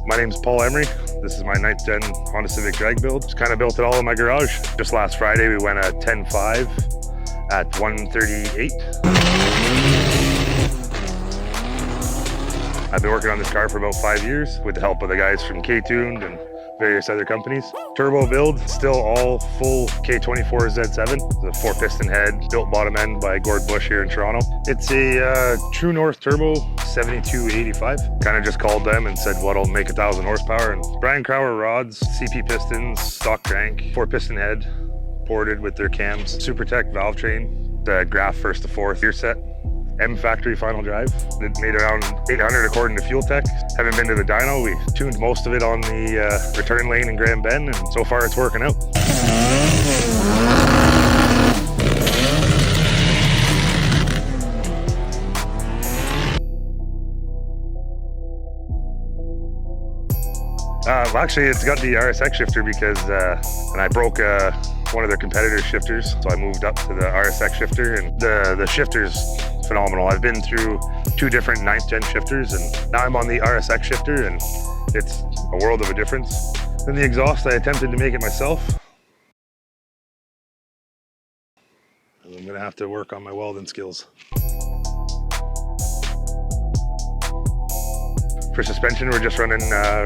My name's Paul Emery. This is my 9th gen Honda Civic drag build. Just kind of built it all in my garage. Just last Friday we went a 10.5 at 138. I've been working on this car for about 5 years with the help of the guys from KTuned and various other companies. Turbo build, still all full K24Z7, the 4-piston head, built bottom end by Gord here in Toronto. It's a True North Turbo 7285. Kind of just called them and said what'll make 1,000 horsepower. And Brian Crowler rods, CP pistons, stock crank, 4-piston head, ported with their cams, FuelTech valve train, the Graph first to fourth gear set. M factory final drive. It made around 800 according to FuelTech. Haven't been to the dyno. We tuned most of it on the return lane in Grand Bend, and so far it's working out. Well, actually, it's got the RSX shifter because and I broke one of their competitor shifters, so I moved up to the RSX shifter, and the shifter's phenomenal. I've been through 2 different 9th gen shifters, and now I'm on the RSX shifter, and it's a world of a difference. Then the exhaust, I attempted to make it myself. I'm gonna have to work on my welding skills. For suspension, we're just running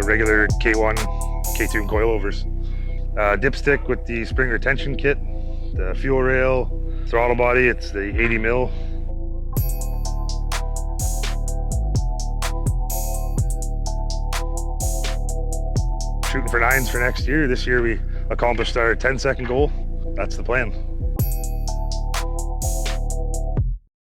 regular K1 K-tuned coilovers. Dipstick with the spring retention kit, the fuel rail, throttle body, it's the 80 mil. Shooting for 9s for next year. This year we accomplished our 10-second goal. That's the plan.